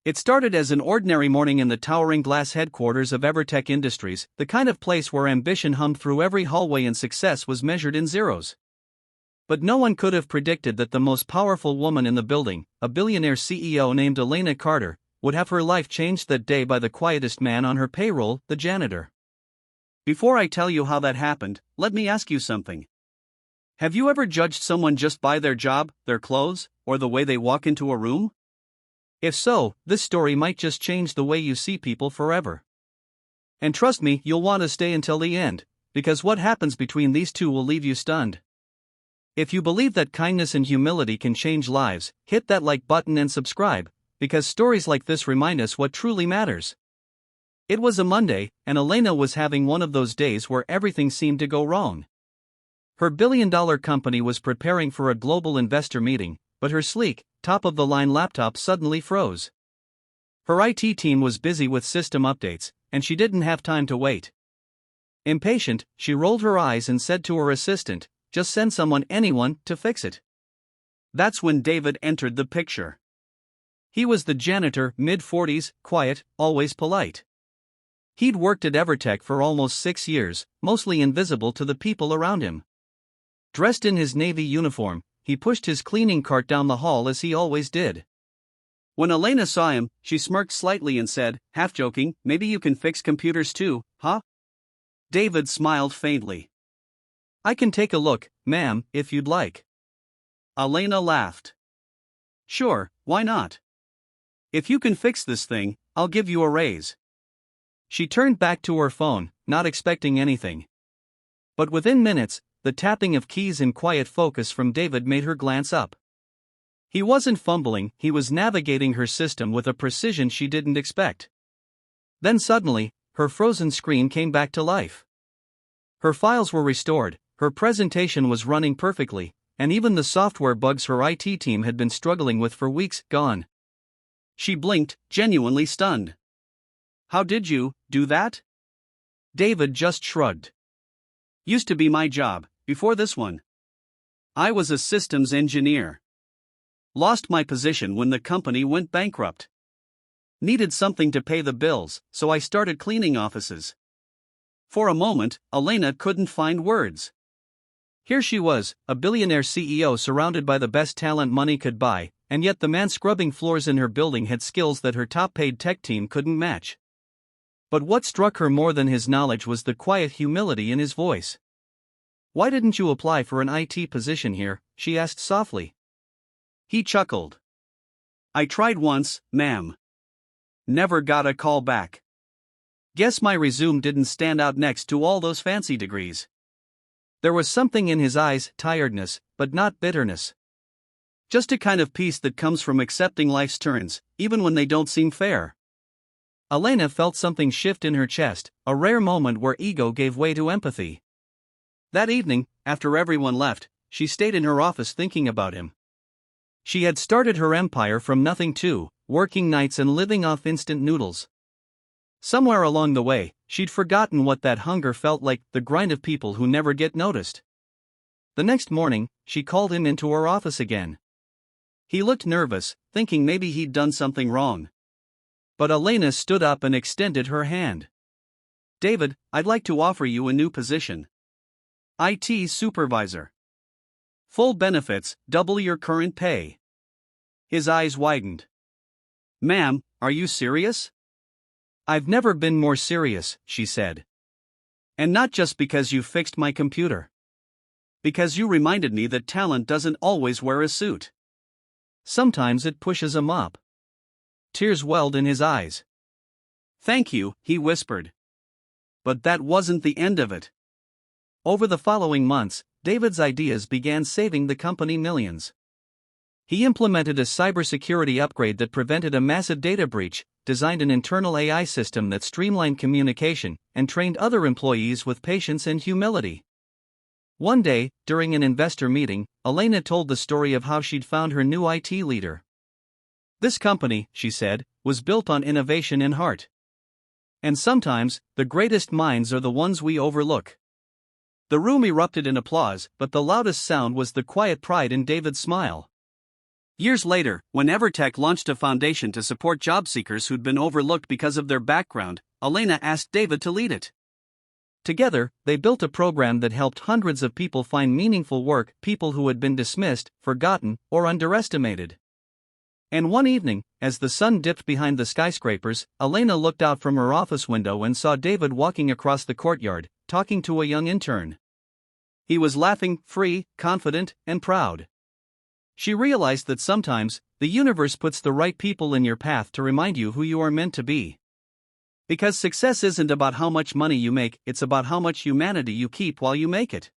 It started as an ordinary morning in the towering glass headquarters of Evertech Industries, the kind of place where ambition hummed through every hallway and success was measured in zeros. But no one could have predicted that the most powerful woman in the building, a billionaire CEO named Elena Carter, would have her life changed that day by the quietest man on her payroll, the janitor. Before I tell you how that happened, let me ask you something. Have you ever judged someone just by their job, their clothes, or the way they walk into a room? If so, this story might just change the way you see people forever. And trust me, you'll want to stay until the end, because what happens between these two will leave you stunned. If you believe that kindness and humility can change lives, hit that like button and subscribe, because stories like this remind us what truly matters. It was a Monday, and Elena was having one of those days where everything seemed to go wrong. Her billion-dollar company was preparing for a global investor meeting, but her sleek, top-of-the-line laptop suddenly froze. Her IT team was busy with system updates, and she didn't have time to wait. Impatient, she rolled her eyes and said to her assistant, "Just send anyone, to fix it." That's when David entered the picture. He was the janitor, mid-40s, quiet, always polite. He'd worked at Evertech for almost 6 years, mostly invisible to the people around him. Dressed in his Navy uniform, he pushed his cleaning cart down the hall as he always did. When Elena saw him, she smirked slightly and said, half joking, "Maybe you can fix computers too, huh?" David smiled faintly. "I can take a look, ma'am, if you'd like." Elena laughed. "Sure, why not? If you can fix this thing, I'll give you a raise." She turned back to her phone, not expecting anything. But within minutes, the tapping of keys and quiet focus from David made her glance up. He wasn't fumbling, he was navigating her system with a precision she didn't expect. Then suddenly, her frozen screen came back to life. Her files were restored, her presentation was running perfectly, and even the software bugs her IT team had been struggling with for weeks, gone. She blinked, genuinely stunned. "How did you do that?" David just shrugged. "Used to be my job, before this one. I was a systems engineer. Lost my position when the company went bankrupt. Needed something to pay the bills, so I started cleaning offices." For a moment, Elena couldn't find words. Here she was, a billionaire CEO surrounded by the best talent money could buy, and yet the man scrubbing floors in her building had skills that her top-paid tech team couldn't match. But what struck her more than his knowledge was the quiet humility in his voice. "Why didn't you apply for an IT position here?" she asked softly. He chuckled. "I tried once, ma'am. Never got a call back. Guess my resume didn't stand out next to all those fancy degrees." There was something in his eyes, tiredness, but not bitterness. Just a kind of peace that comes from accepting life's turns, even when they don't seem fair. Elena felt something shift in her chest, a rare moment where ego gave way to empathy. That evening, after everyone left, she stayed in her office thinking about him. She had started her empire from nothing too, working nights and living off instant noodles. Somewhere along the way, she'd forgotten what that hunger felt like, the grind of people who never get noticed. The next morning, she called him into her office again. He looked nervous, thinking maybe he'd done something wrong. But Elena stood up and extended her hand. "David, I'd like to offer you a new position. IT supervisor. Full benefits, double your current pay." His eyes widened. "Ma'am, are you serious?" "I've never been more serious," she said. "And not just because you fixed my computer. Because you reminded me that talent doesn't always wear a suit. Sometimes it pushes a mop." Tears welled in his eyes. "Thank you," he whispered. But that wasn't the end of it. Over the following months, David's ideas began saving the company millions. He implemented a cybersecurity upgrade that prevented a massive data breach, designed an internal AI system that streamlined communication, and trained other employees with patience and humility. One day, during an investor meeting, Elena told the story of how she'd found her new IT leader. "This company," she said, "was built on innovation and heart. And sometimes, the greatest minds are the ones we overlook." The room erupted in applause, but the loudest sound was the quiet pride in David's smile. Years later, when Evertech launched a foundation to support job seekers who'd been overlooked because of their background, Elena asked David to lead it. Together, they built a program that helped hundreds of people find meaningful work, people who had been dismissed, forgotten, or underestimated. And one evening, as the sun dipped behind the skyscrapers, Elena looked out from her office window and saw David walking across the courtyard, talking to a young intern. He was laughing, free, confident, and proud. She realized that sometimes, the universe puts the right people in your path to remind you who you are meant to be. Because success isn't about how much money you make, it's about how much humanity you keep while you make it.